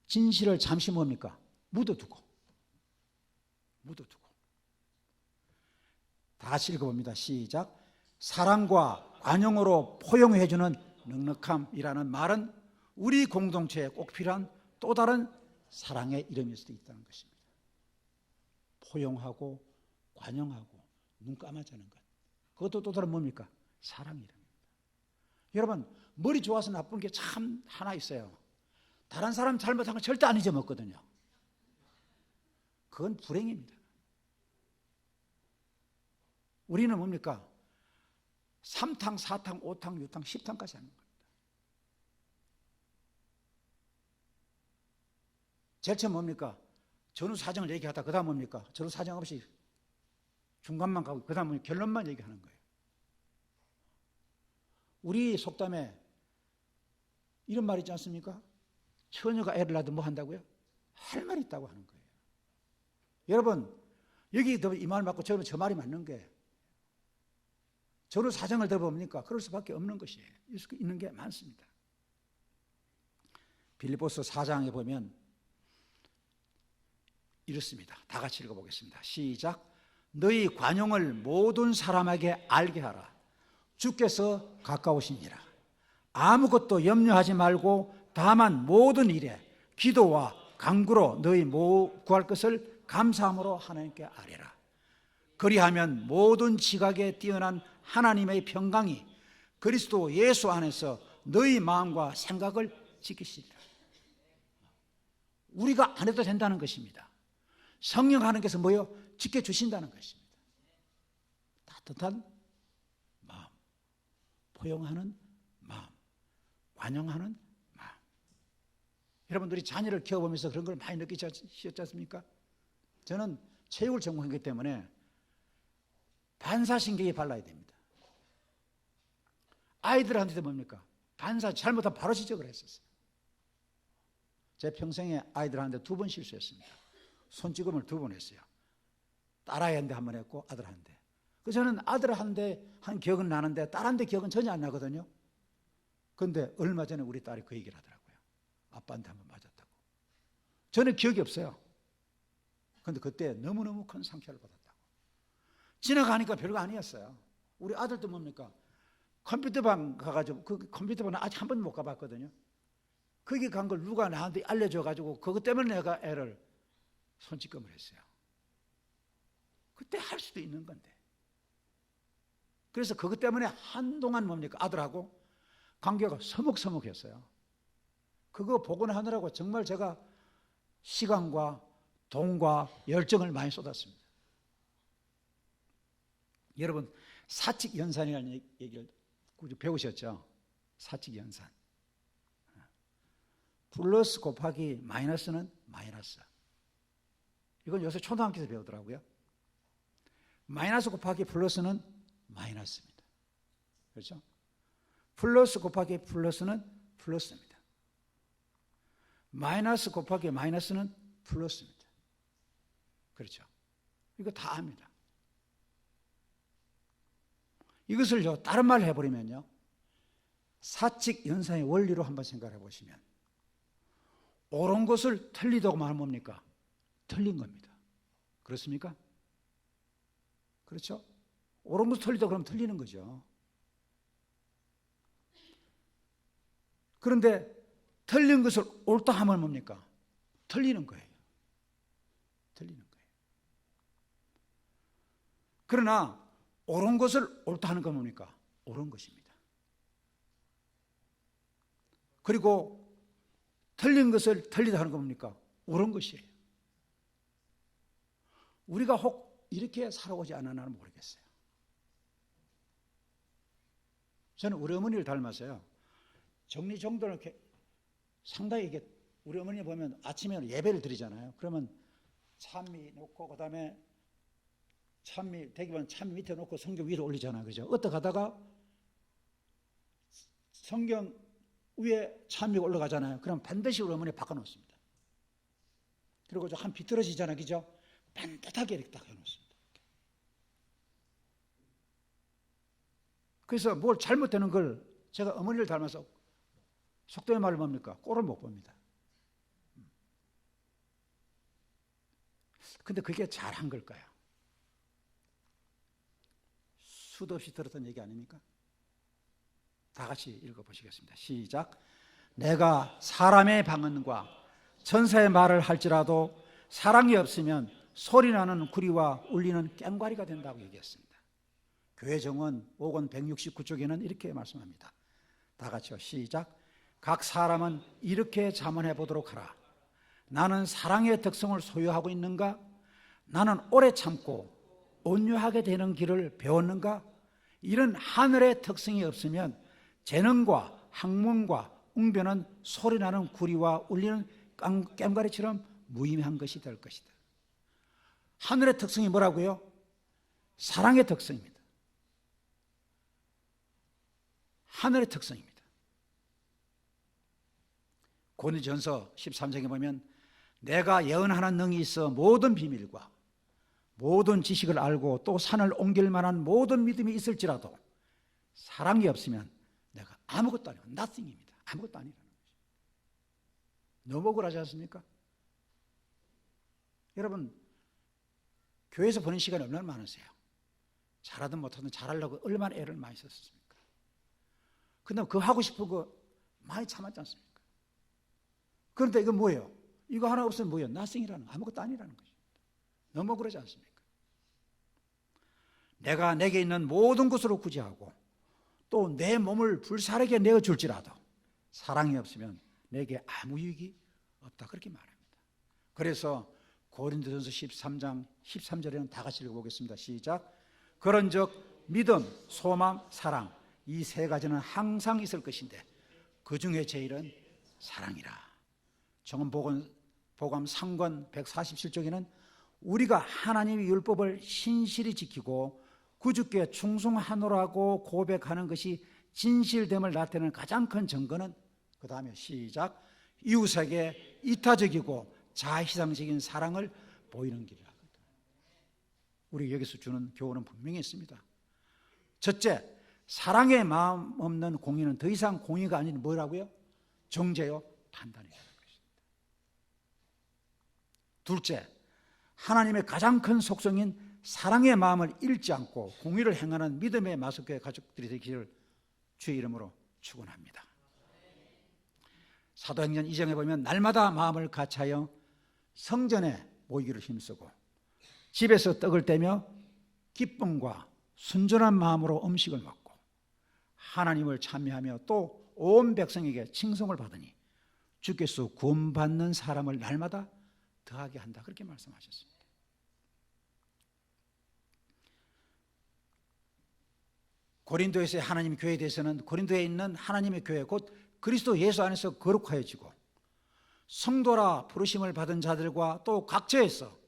진실을 잠시 뭡니까? 묻어두고 다시 읽어봅니다. 시작. 사랑과 관용으로 포용해주는 넉넉함이라는 말은 우리 공동체에 꼭 필요한 또 다른 사랑의 이름일 수도 있다는 것입니다. 포용하고 관용하고 눈 감아주는 것, 그것도 또 다른 뭡니까? 사랑 이름입니다. 여러분, 머리 좋아서 나쁜 게 참 하나 있어요. 다른 사람 잘못한 걸 절대 안 잊어먹거든요. 그건 불행입니다. 우리는 뭡니까? 3탕, 4탕, 5탕, 6탕, 10탕까지 하는 겁니다. 제일 처음 뭡니까? 전후 사정을 얘기하다 그 다음 뭡니까? 전후 사정 없이 중간만 가고 그 다음 결론만 얘기하는 거예요. 우리 속담에 이런 말이 있지 않습니까? 처녀가 애를 낳아도 뭐 한다고요? 할 말이 있다고 하는 거예요. 여러분, 여기 이 말 맞고 저는 저 말이 맞는 게, 전후 사정을 들어봅니까? 그럴 수밖에 없는 것이에요. 있는 게 많습니다. 빌립보서 4장에 보면 이렇습니다. 다 같이 읽어보겠습니다. 시작. 너희 관용을 모든 사람에게 알게 하라. 주께서 가까우시니라. 아무것도 염려하지 말고 다만 모든 일에 기도와 간구로 너희 구할 것을 감사함으로 하나님께 아뢰라. 그리하면 모든 지각에 뛰어난 하나님의 평강이 그리스도 예수 안에서 너희 마음과 생각을 지키시리라. 우리가 안 해도 된다는 것입니다. 성령 하나님께서 뭐요? 지켜주신다는 것입니다. 따뜻한 마음, 포용하는 마음, 관용하는 마음. 여러분들이 자녀를 키워보면서 그런 걸 많이 느끼셨지 않습니까? 저는 체육을 전공했기 때문에 반사신경이 발라야 됩니다. 아이들한테 뭡니까? 잘못하면 바로 지적을 했었어요. 제 평생에 아이들한테 2번 실수했습니다. 손찌검을 2번 했어요. 딸아이한테 한 번 했고 아들한테. 그래서 저는 아들한테 한 기억은 나는데 딸한테 기억은 전혀 안 나거든요. 그런데 얼마 전에 우리 딸이 그 얘기를 하더라고요. 아빠한테 한 번 맞았다고. 저는 기억이 없어요. 그런데 그때 너무너무 큰 상처를 받았다고. 지나가니까 별거 아니었어요. 우리 아들도 뭡니까? 컴퓨터방 가가지고, 그 컴퓨터방은 아직 한 번도 못 가봤거든요. 거기 간 걸 누가 나한테 알려줘가지고 그것 때문에 내가 애를 손찌검을 했어요. 그때 할 수도 있는 건데. 그래서 그것 때문에 한동안 뭡니까? 아들하고 관계가 서먹서먹했어요. 그거 보고 하느라고 정말 제가 시간과 돈과 열정을 많이 쏟았습니다. 여러분, 사칙연산이라는 얘기를 배우셨죠? 사칙연산. 플러스 곱하기 마이너스는 마이너스. 이건 요새 초등학교에서 배우더라고요. 마이너스 곱하기 플러스는 마이너스입니다. 그렇죠? 플러스 곱하기 플러스는 플러스입니다. 마이너스 곱하기 마이너스는 플러스입니다. 그렇죠? 이거 다 압니다. 이것을 다른 말로 해버리면요, 사칙연산의 원리로 한번 생각해 보시면 옳은 것을 틀리다고 말하면 뭡니까? 틀린 겁니다. 그렇습니까? 그렇죠? 옳은 것을 틀리다고 그러면 틀리는 거죠. 그런데 틀린 것을 옳다 하면 뭡니까? 틀리는 거예요. 틀리는 거예요. 그러나 옳은 것을 옳다 하는 건 뭡니까? 옳은 것입니다. 그리고 틀린 것을 틀리다 하는 건 뭡니까? 옳은 것이에요. 우리가 혹 이렇게 살아오지 않았나 모르겠어요. 저는 우리 어머니를 닮았어요. 정리정돈을 이렇게 상당히 이게 우리 어머니 보면 아침에 예배를 드리잖아요. 그러면 찬미 놓고 그다음에 찬미 대기반 찬미 밑에 놓고 성경 위로 올리잖아요. 그죠? 어떻게 하다가 성경 위에 찬미가 올라가잖아요. 그럼 반드시 우리 어머니 바꿔놓습니다. 그리고 한 비틀어지잖아요. 그죠? 반듯하게 이렇게 딱 해놓습니다. 그래서 뭘 잘못되는 걸 제가 어머니를 닮아서 속된 말로 뭡니까? 꼴을 못 봅니다. 근데 그게 잘한 걸까요? 수도 없이 들었던 얘기 아닙니까? 다 같이 읽어보시겠습니다. 시작. 내가 사람의 방언과 천사의 말을 할지라도 사랑이 없으면 소리나는 구리와 울리는 꽹과리가 된다고 얘기했습니다. 교회 정원 5권 169쪽에는 이렇게 말씀합니다. 다 같이요. 시작. 각 사람은 이렇게 자문해 보도록 하라. 나는 사랑의 특성을 소유하고 있는가? 나는 오래 참고 온유하게 되는 길을 배웠는가? 이런 하늘의 특성이 없으면 재능과 학문과 웅변은 소리나는 구리와 울리는 꽹과리처럼 무의미한 것이 될 것이다. 하늘의 특성이 뭐라고요? 사랑의 특성입니다. 하늘의 특성입니다. 고린도전서 13장에 보면 내가 예언하는 능이 있어 모든 비밀과 모든 지식을 알고 또 산을 옮길 만한 모든 믿음이 있을지라도 사랑이 없으면 내가 아무것도 아니고 nothing입니다. 아무것도 아니라는 거죠. 너무 억울하지 않습니까? 여러분 교회에서 보낸 시간이 얼마나 많으세요? 잘하든 못하든 잘하려고 얼마나 애를 많이 썼습니까? 근데 그 하고 싶은 거 많이 참았지 않습니까? 그런데 이건 뭐예요? 이거 하나 없으면 뭐예요? nothing이라는 거, 아무것도 아니라는 거죠. 너무 억울하지 않습니까? 내가 내게 있는 모든 것으로 구제하고 또 내 몸을 불사르게 내어줄지라도 사랑이 없으면 내게 아무 유익이 없다. 그렇게 말합니다. 그래서 고린도전서 13장 13절에는 다 같이 읽어보겠습니다. 시작. 그런즉 믿음, 소망, 사랑 이 세 가지는 항상 있을 것인데 그 중에 제일은 사랑이라. 정언보감 3권 147쪽에는 우리가 하나님의 율법을 신실히 지키고 구주께 충성하노라고 고백하는 것이 진실됨을 나타내는 가장 큰 증거는 그 다음에 시작. 이웃에게 이타적이고 자희상적인 사랑을 보이는 길이라. 우리 여기서 주는 교훈은 분명히 있습니다. 첫째, 사랑의 마음 없는 공의는 더 이상 공의가 아닌 뭐라고요? 정죄요, 판단이라는 것입니다. 둘째, 하나님의 가장 큰 속성인 사랑의 마음을 잃지 않고 공의를 행하는 믿음의 마석교회 가족들이 되기를 주의 이름으로 축원합니다. 사도행전 2장에 보면 날마다 마음을 같이하여 성전에 모이기를 힘쓰고 집에서 떡을 떼며 기쁨과 순전한 마음으로 음식을 먹고 하나님을 찬미하며 또 온 백성에게 칭송을 받으니 주께서 구원받는 사람을 날마다 더하게 한다. 그렇게 말씀하셨습니다. 고린도에서의 하나님 교회에 대해서는 고린도에 있는 하나님의 교회 곧 그리스도 예수 안에서 거룩하여지고 성도라 부르심을 받은 자들과 또 각처에서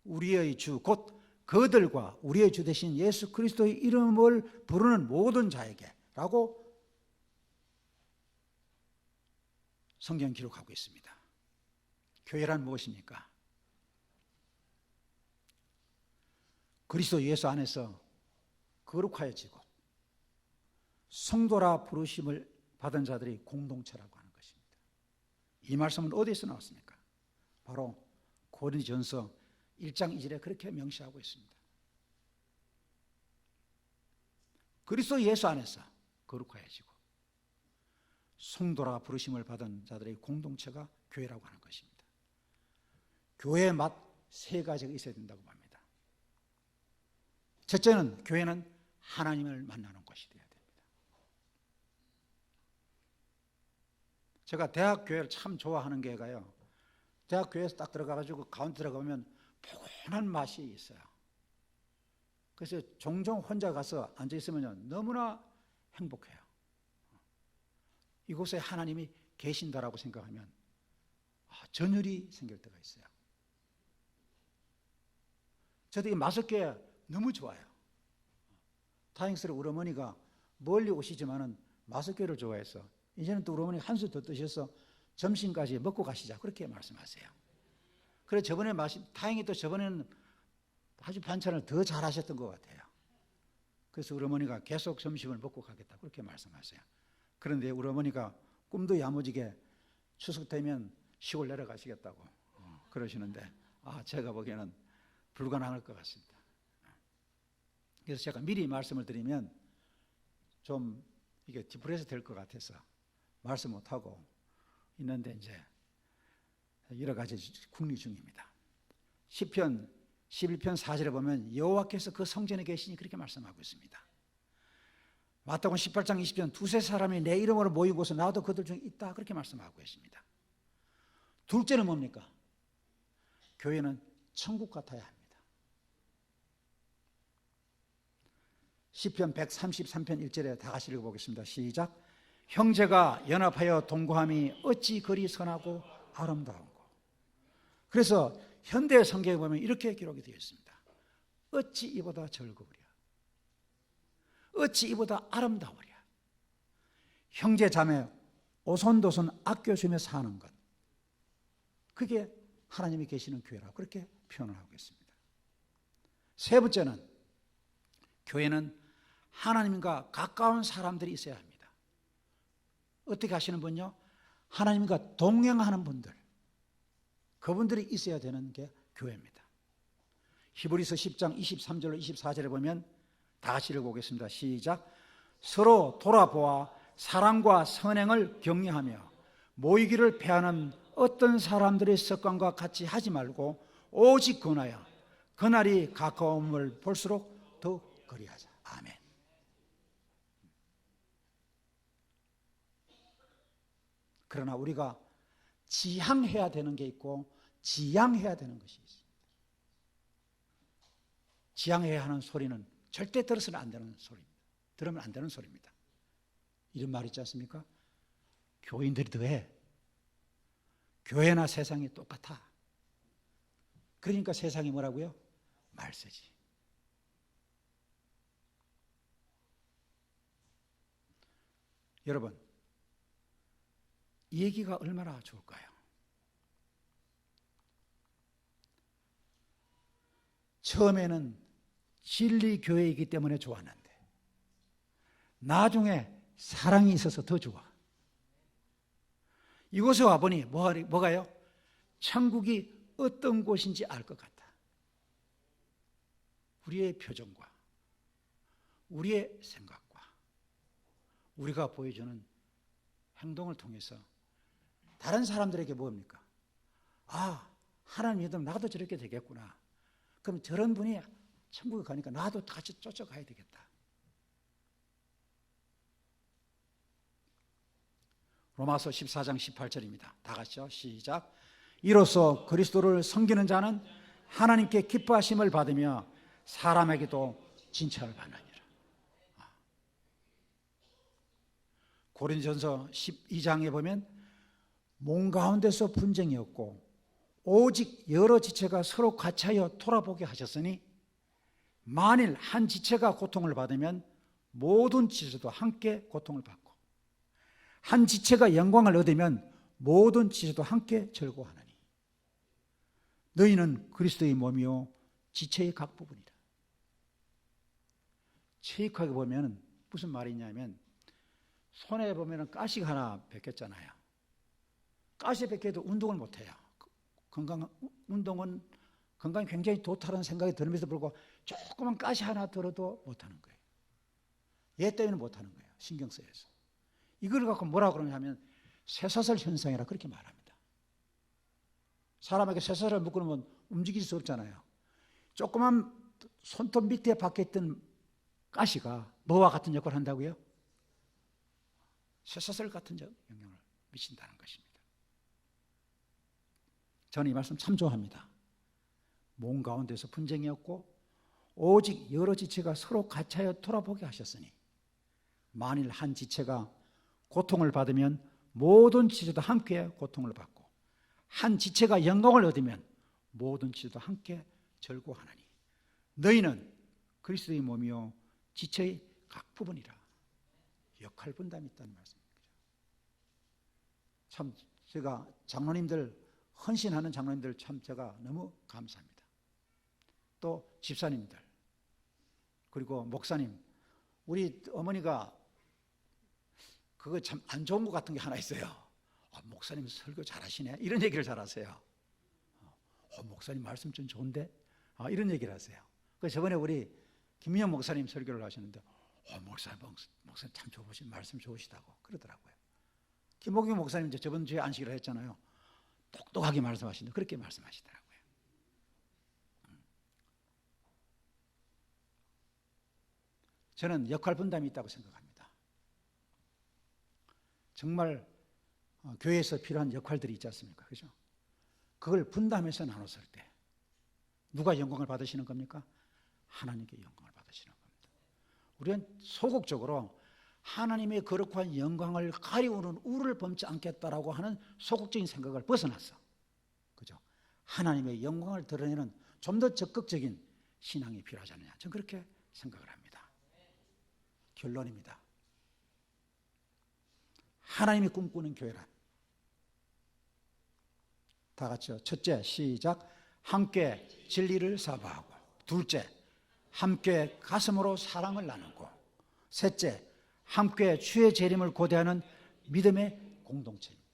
우리의 주 곧 그들과 우리의 주 되신 예수 그리스도의 이름을 부르는 모든 자에게 라고 성경 기록하고 있습니다. 교회란 무엇입니까? 그리스도 예수 안에서 거룩하여지고 성도라 부르심을 받은 자들이 공동체라고 하는 것입니다. 이 말씀은 어디에서 나왔습니까? 바로 고린도전서 1장 2절에 그렇게 명시하고 있습니다. 그리스도 예수 안에서 거룩하여지고 성도라 부르심을 받은 자들의 공동체가 교회라고 하는 것입니다. 교회의 맛 세 가지가 있어야 된다고 봅니다. 첫째는 교회는 하나님을 만나는 곳이 되어야 됩니다. 제가 대학 교회를 참 좋아하는 게가요, 대학 교회에서 딱 들어가가지고 가운데 들어가면 포근한 맛이 있어요. 그래서 종종 혼자 가서 앉아 있으면 너무나 행복해요. 이곳에 하나님이 계신다라고 생각하면 전율이 생길 때가 있어요. 저도 이 마석교회 너무 좋아요. 다행스러워 우리 어머니가 멀리 오시지만은 마석교회를 좋아해서 이제는 또 우리 어머니 한 수 더 드셔서 점심까지 먹고 가시자 그렇게 말씀하세요. 그래서 저번에 다행히 또 저번에는 아주 반찬을 더 잘하셨던 것 같아요. 그래서 우리 어머니가 계속 점심을 먹고 가겠다 그렇게 말씀하세요. 그런데 우리 어머니가 꿈도 야무지게 추석 되면 시골 내려가시겠다고 그러시는데 제가 보기에는 불가능할 것 같습니다. 그래서 제가 미리 말씀을 드리면 좀 이게 디프레스 될 것 같아서 말씀 못하고 있는데 이제 여러 가지 궁리 중입니다. 시편 11편 4절에 보면 여호와께서 그 성전에 계시니 그렇게 말씀하고 있습니다. 마태복음 18장 20절 두세 사람이 내 이름으로 모인 곳에 나도 그들 중에 있다 그렇게 말씀하고 있습니다. 둘째는 뭡니까? 교회는 천국 같아야 합니다. 시편 133편 1절에 다 같이 읽어보겠습니다. 시작. 형제가 연합하여 동거함이 어찌 그리 선하고 아름다운고. 그래서 현대 성경에 보면 이렇게 기록이 되어 있습니다. 어찌 이보다 즐거우랴. 어찌 이보다 아름다우랴. 형제 자매 오손도손 아껴주며 사는 것. 그게 하나님이 계시는 교회라고 그렇게 표현을 하고 있습니다. 세 번째는 교회는 하나님과 가까운 사람들이 있어야 합니다. 어떻게 하시는 분요? 하나님과 동행하는 분들, 그분들이 있어야 되는 게 교회입니다. 히브리서 10장 23절로 24절에 보면 다 같이 읽어보겠습니다. 시작. 서로 돌아보아 사랑과 선행을 격려하며 모이기를 패하는 어떤 사람들의 습관과 같이 하지 말고 오직 권하여 그날이 가까움을 볼수록 더욱 그리하자. 아멘. 그러나 우리가 지향해야 되는 게 있고 지향해야 되는 것이 있습니다. 지향해야 하는 소리는 절대 들어서는 안 되는 소리입니다. 들으면 안 되는 소리입니다. 이런 말 있지 않습니까? 교인들이 더해. 교회나 세상이 똑같아. 그러니까 세상이 뭐라고요? 말세지. 여러분, 이 얘기가 얼마나 좋을까요? 처음에는 진리교회이기 때문에 좋았는데 나중에 사랑이 있어서 더 좋아. 이곳에 와보니 뭐가요? 천국이 어떤 곳인지 알 것 같다. 우리의 표정과 우리의 생각과 우리가 보여주는 행동을 통해서 다른 사람들에게 뭡니까? 하나님 믿으면 나도 저렇게 되겠구나. 그럼 저런 분이 천국에 가니까 나도 같이 쫓아가야 되겠다. 로마서 14장 18절입니다. 다 같이요. 시작. 이로써 그리스도를 섬기는 자는 하나님께 기뻐하심을 받으며 사람에게도 칭찬을 받느니라. 고린도전서 12장에 보면 몸 가운데서 분쟁이 없고 오직 여러 지체가 서로 같이하여 돌아보게 하셨으니 만일 한 지체가 고통을 받으면 모든 지체도 함께 고통을 받고 한 지체가 영광을 얻으면 모든 지체도 함께 즐거워하느니 너희는 그리스도의 몸이요 지체의 각 부분이라. 체육하게 보면 무슨 말이냐면 손에 보면 가시가 하나 벗겼잖아요. 가시백해도 운동을 못해요. 운동은 건강이 굉장히 좋다는 생각이 들면서 불구하고 조그만 가시 하나 들어도 못하는 거예요. 얘 때문에 못하는 거예요. 신경 쓰여서. 이걸 갖고 뭐라고 그러냐면 쇠사슬 현상이라 그렇게 말합니다. 사람에게 쇠사슬을 묶어놓으면 움직일 수 없잖아요. 조그만 손톱 밑에 박혀있던 가시가 뭐와 같은 역할을 한다고요? 쇠사슬 같은 영향을 미친다는 것입니다. 저는 이 말씀 참 좋아합니다. 몸 가운데서 분쟁이 없고 오직 여러 지체가 서로 같이하여 돌아보게 하셨으니 만일 한 지체가 고통을 받으면 모든 지체도 함께 고통을 받고 한 지체가 영광을 얻으면 모든 지체도 함께 절구하나니 너희는 그리스도의 몸이요 지체의 각 부분이라. 역할 분담이 있다는 말씀입니다. 참 제가 장로님들 헌신하는 장로님들 참 제가 너무 감사합니다. 또 집사님들 그리고 목사님, 우리 어머니가 그거 참 안 좋은 것 같은 게 하나 있어요. 목사님 설교 잘하시네 이런 얘기를 잘하세요. 목사님 말씀 좀 좋은데 이런 얘기를 하세요. 그래서 저번에 우리 김민영 목사님 설교를 하셨는데 목사님 참 좋으신 말씀 좋으시다고 그러더라고요. 김복영 목사님 이제 저번 주에 안식일을 했잖아요. 똑똑하게 말씀하시는데 그렇게 말씀하시더라고요. 저는 역할 분담이 있다고 생각합니다. 정말 교회에서 필요한 역할들이 있지 않습니까? 그죠? 그걸 분담해서 나눴을 때 누가 영광을 받으시는 겁니까? 하나님께 영광을 받으시는 겁니다. 우리는 소극적으로 하나님의 거룩한 영광을 가리우는 우를 범치 않겠다라고 하는 소극적인 생각을 벗어났어. 그죠? 하나님의 영광을 드러내는 좀 더 적극적인 신앙이 필요하지 않느냐. 저는 그렇게 생각을 합니다. 결론입니다. 하나님이 꿈꾸는 교회란 다 같이요. 첫째, 시작. 함께 진리를 사모하고. 둘째, 함께 가슴으로 사랑을 나누고. 셋째, 함께 주의 재림을 고대하는 믿음의 공동체입니다.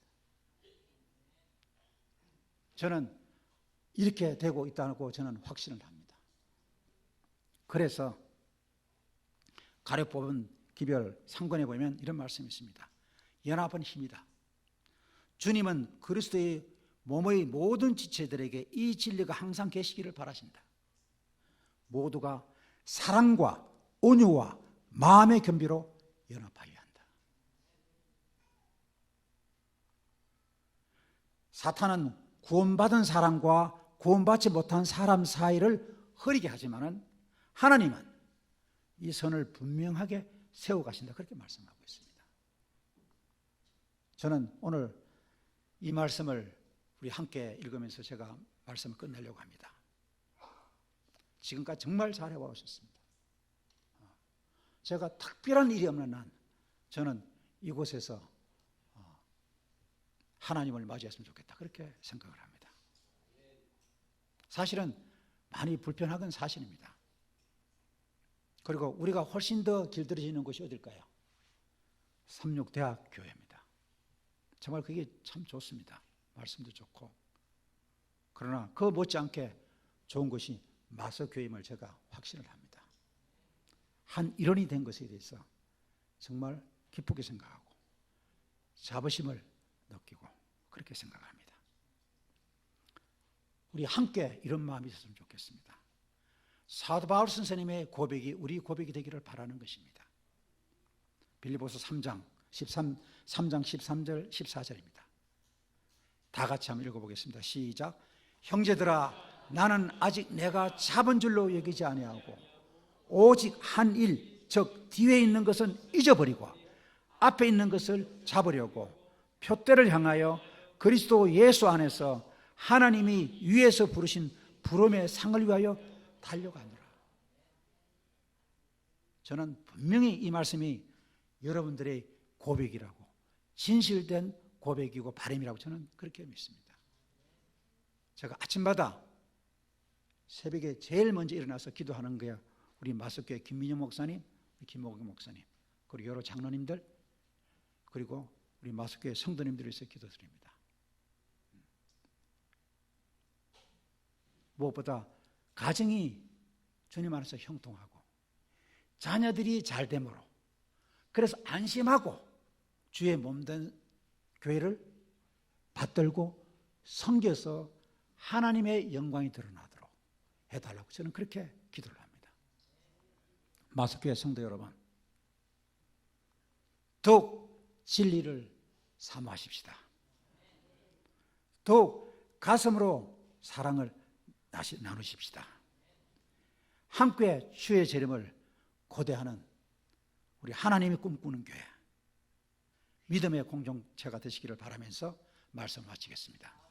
저는 이렇게 되고 있다고 저는 확신을 합니다. 그래서 가려 뽑은 기별 상권에 보면 이런 말씀이 있습니다. 연합은 힘이다. 주님은 그리스도의 몸의 모든 지체들에게 이 진리가 항상 계시기를 바라신다. 모두가 사랑과 온유와 마음의 겸비로 연합하여야 한다. 사탄은 구원받은 사람과 구원받지 못한 사람 사이를 흐리게 하지만은 하나님은 이 선을 분명하게 세워 가신다. 그렇게 말씀하고 있습니다. 저는 오늘 이 말씀을 우리 함께 읽으면서 제가 말씀을 끝내려고 합니다. 지금까지 정말 잘해 오셨습니다. 제가 특별한 일이 없는 한 저는 이곳에서 하나님을 맞이했으면 좋겠다. 그렇게 생각을 합니다. 사실은 많이 불편한 사실입니다. 그리고 우리가 훨씬 더 길들여지는 곳이 어딜까요? 삼육대학교회입니다. 정말 그게 참 좋습니다. 말씀도 좋고. 그러나 그 못지않게 좋은 것이 마석교회임을 제가 확신을 합니다. 한 일원이 된 것에 대해서 정말 기쁘게 생각하고 자부심을 느끼고 그렇게 생각합니다. 우리 함께 이런 마음이 있었으면 좋겠습니다. 사도 바울 선생님의 고백이 우리 고백이 되기를 바라는 것입니다. 빌립보서 3장 13절 14절입니다. 다 같이 한번 읽어보겠습니다. 시작. 형제들아 나는 아직 내가 잡은 줄로 여기지 아니하고 오직 한 일, 즉 뒤에 있는 것은 잊어버리고 앞에 있는 것을 잡으려고 표대를 향하여 그리스도 예수 안에서 하나님이 위에서 부르신 부름의 상을 위하여 달려가노라. 저는 분명히 이 말씀이 여러분들의 고백이라고, 진실된 고백이고 바람이라고 저는 그렇게 믿습니다. 제가 아침마다 새벽에 제일 먼저 일어나서 기도하는 거야. 우리 마석교회 김민영 목사님, 김목영 목사님, 그리고 여러 장로님들, 그리고 우리 마석교회 성도님들을 위해서 기도드립니다. 무엇보다 가정이 주님 안에서 형통하고 자녀들이 잘됨으로 그래서 안심하고 주의 몸된 교회를 받들고 섬겨서 하나님의 영광이 드러나도록 해달라고 저는 그렇게 기도를 합니다. 마석교회 성도 여러분, 더욱 진리를 사모하십시다. 더욱 가슴으로 사랑을 나누십시다. 함께 주의 재림을 고대하는 우리 하나님이 꿈꾸는 교회, 믿음의 공동체가 되시기를 바라면서 말씀 마치겠습니다.